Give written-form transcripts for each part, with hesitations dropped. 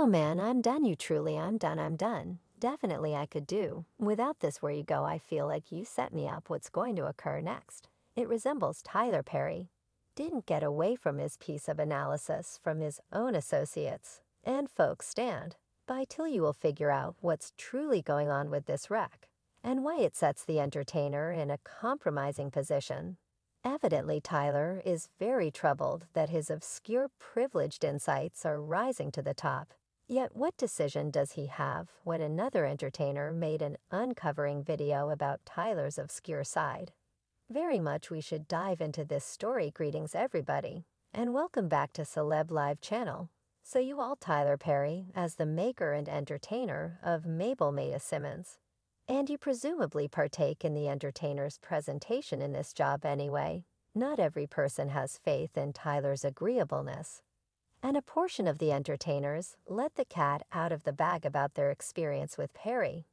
Oh man, I'm done, you truly, I'm done. Definitely I could do. Without this where you go, I feel like you set me up what's going to occur next. It resembles Tyler Perry. Didn't get away from his piece of analysis from his own associates and folks stand by till you will figure out what's truly going on with this wreck and why it sets the entertainer in a compromising position. Evidently, Tyler is very troubled that his obscure privileged insights are rising to the top. Yet what decision does he have when another entertainer made an uncovering video about Tyler's obscure side? Very much we should dive into this story. Greetings everybody, and welcome back to Celeb Live channel. So you all Tyler Perry as the maker and entertainer of Mabel Maida Simmons. And you presumably partake in the entertainer's presentation in this job anyway. Not every person has faith in Tyler's agreeableness. And a portion of the entertainers let the cat out of the bag about their experience with Perry.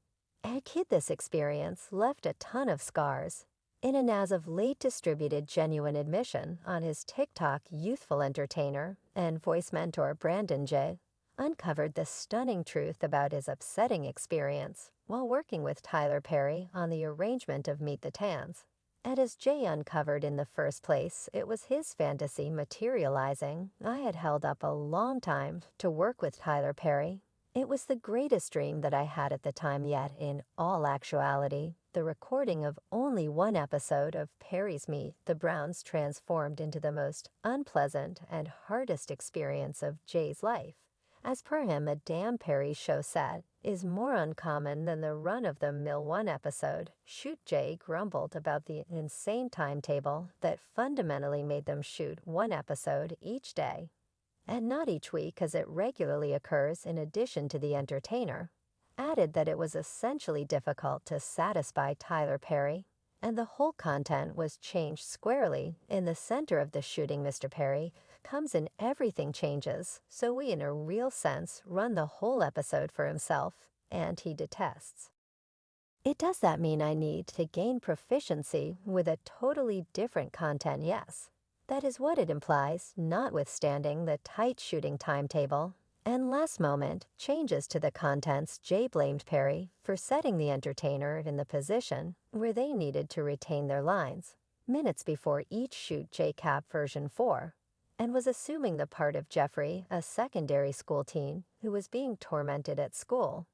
And kid, this experience left a ton of scars. In an as of late distributed genuine admission on his TikTok, youthful entertainer and voice mentor Brandon J. uncovered the stunning truth about his upsetting experience while working with Tyler Perry on the arrangement of Meet the Tans. And as Jay uncovered in the first place, it was his fantasy materializing. I had held up a long time to work with Tyler Perry. It was the greatest dream that I had at the time, yet in all actuality, the recording of only one episode of Perry's Meet the Browns transformed into the most unpleasant and hardest experience of Jay's life. As per him, a damn Perry show set is more uncommon than the run-of-the-mill one episode. Shoot Jay grumbled about the insane timetable that fundamentally made them shoot one episode each day, and not each week as it regularly occurs in addition to the entertainer. Added that it was essentially difficult to satisfy Tyler Perry, and the whole content was changed squarely. In the center of the shooting, Mr. Perry comes in everything changes, so we in a real sense run the whole episode for himself, and he detests. Does that mean I need to gain proficiency with a totally different content? Yes. That is what it implies, notwithstanding the tight shooting timetable and last moment changes to the contents. Jay blamed Perry for setting the entertainer in the position where they needed to retain their lines minutes before each shoot. Jay capped version 4 and was assuming the part of Jeffrey, a secondary school teen who was being tormented at school.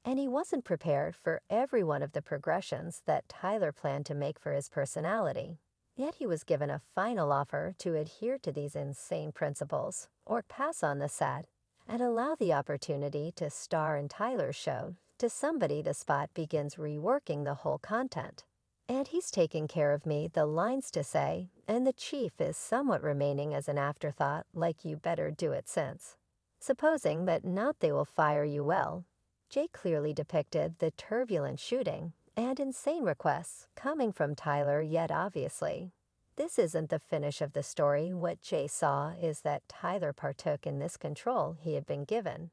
And he wasn't prepared for every one of the progressions that Tyler planned to make for his personality. Yet he was given a final offer to adhere to these insane principles or pass on the set and allow the opportunity to star in Tyler's show to somebody. The spot begins reworking the whole content. And he's taking care of me, the lines to say, and the chief is somewhat remaining as an afterthought, like you better do it since. Supposing that not they will fire you well. Jay clearly depicted the turbulent shooting and insane requests coming from Tyler, yet obviously this isn't the finish of the story. What Jay saw is that Tyler partook in this control he had been given,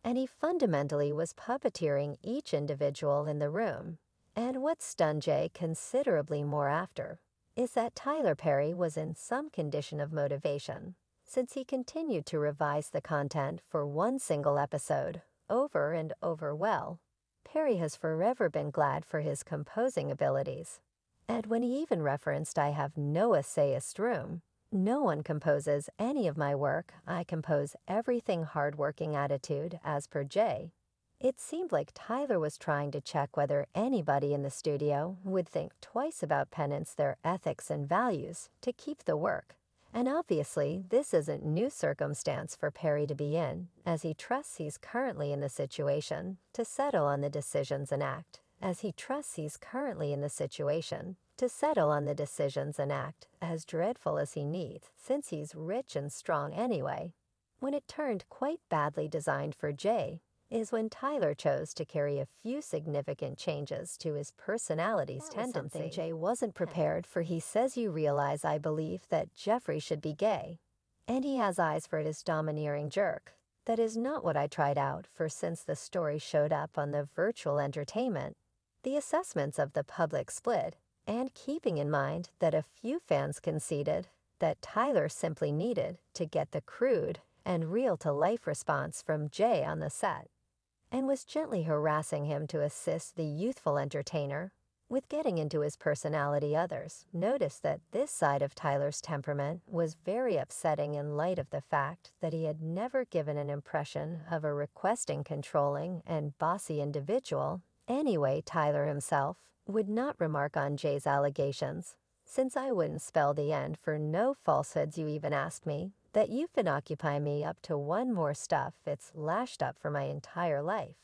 and he fundamentally was puppeteering each individual in the room. And what stunned Jay considerably more after is that Tyler Perry was in some condition of motivation, since he continued to revise the content for one single episode over and over. Well, Perry has forever been glad for his composing abilities. And when he even referenced, I have no essayist room. No one composes any of my work. I compose everything. Hardworking attitude, as per Jay. It seemed like Tyler was trying to check whether anybody in the studio would think twice about penance their ethics and values to keep the work. And obviously, this isn't new circumstance for Perry to be in, as he trusts he's currently in the situation to settle on the decisions and act. As dreadful as he needs, since he's rich and strong anyway. When it turned quite badly designed for Jay is when Tyler chose to carry a few significant changes to his personality's tendency. Something Jay wasn't prepared for. He says, you realize I believe that Jeffrey should be gay, and he has eyes for his domineering jerk. That is not what I tried out for since the story showed up on the virtual entertainment. The assessments of the public split, and keeping in mind that a few fans conceded that Tyler simply needed to get the crude and real-to-life response from Jay on the set, and was gently harassing him to assist the youthful entertainer with getting into his personality. Others noticed that this side of Tyler's temperament was very upsetting in light of the fact that he had never given an impression of a requesting, controlling, and bossy individual. Anyway, Tyler himself would not remark on Jay's allegations, since I wouldn't spell the end for no falsehoods. You even asked me that you've been occupying me up to one more stuff it's lashed up for my entire life.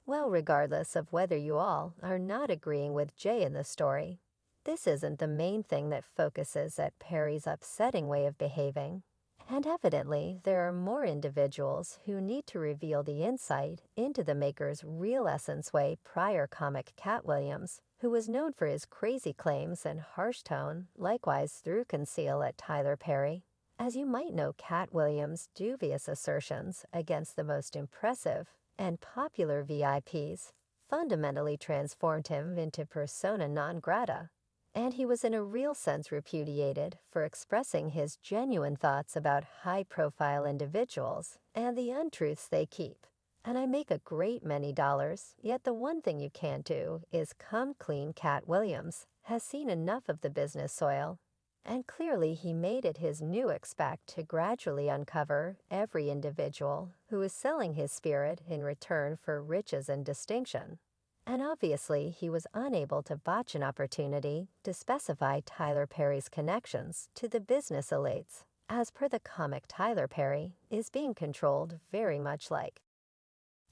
Well, regardless of whether you all are not agreeing with Jay in the story, this isn't the main thing that focuses at Perry's upsetting way of behaving. And evidently, there are more individuals who need to reveal the insight into the maker's real essence. Way prior comic Cat Williams, who was known for his crazy claims and harsh tone, likewise threw conceal at Tyler Perry. As you might know, Cat Williams' dubious assertions against the most impressive and popular VIPs fundamentally transformed him into persona non grata, and he was in a real sense repudiated for expressing his genuine thoughts about high-profile individuals and the untruths they keep. And I make a great many dollars, yet the one thing you can't do is come clean. Cat Williams has seen enough of the business soil, and clearly he made it his new expect to gradually uncover every individual who is selling his spirit in return for riches and distinction. And obviously he was unable to botch an opportunity to specify Tyler Perry's connections to the business elites. As per the comic, Tyler Perry is being controlled very much like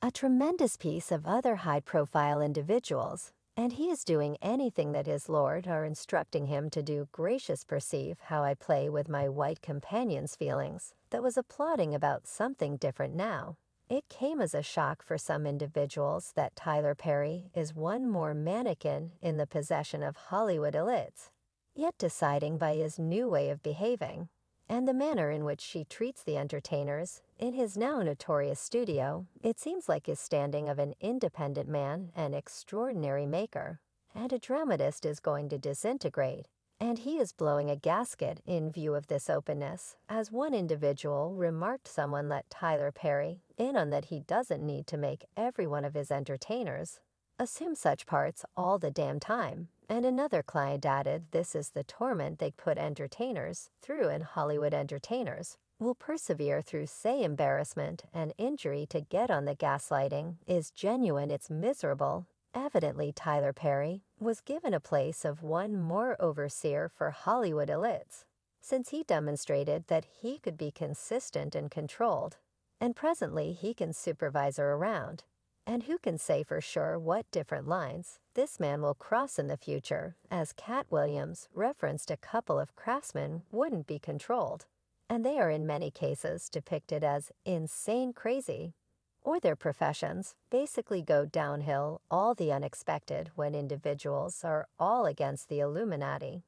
a tremendous piece of other high-profile individuals, and he is doing anything that his lord are instructing him to do. Gracious, perceive how I play with my white companion's feelings that was applauding about something different now. It came as a shock for some individuals that Tyler Perry is one more mannequin in the possession of Hollywood elites, yet deciding by his new way of behaving and the manner in which she treats the entertainers in his now notorious studio, it seems like his standing of an independent man, an extraordinary maker, and a dramatist is going to disintegrate, and he is blowing a gasket in view of this openness. As one individual remarked, someone let Tyler Perry in on that he doesn't need to make every one of his entertainers assume such parts all the damn time. And another client added, this is the torment they put entertainers through, and Hollywood entertainers will persevere through, say, embarrassment and injury to get on. The gaslighting is genuine, it's miserable. Evidently, Tyler Perry was given a place of one more overseer for Hollywood elites, since he demonstrated that he could be consistent and controlled, and presently he can supervise her around. And who can say for sure what different lines this man will cross in the future, as Cat Williams referenced a couple of craftsmen wouldn't be controlled, and they are in many cases depicted as insane crazy, or their professions basically go downhill. All the unexpected when individuals are all against the Illuminati.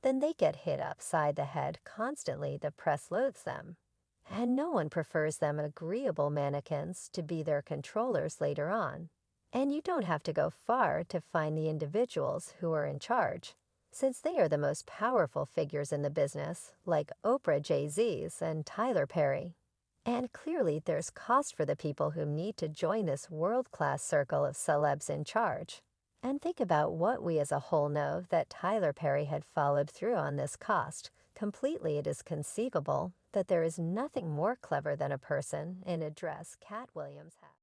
Then they get hit upside the head constantly. The press loathes them, and no one prefers them agreeable mannequins to be their controllers later on. And you don't have to go far to find the individuals who are in charge, since they are the most powerful figures in the business, like Oprah, Jay-Z's, and Tyler Perry. And clearly there's cost for the people who need to join this world-class circle of celebs in charge. And think about what we as a whole know, that Tyler Perry had followed through on this cost completely. It is conceivable that there is nothing more clever than a person in a dress Cat Williams had.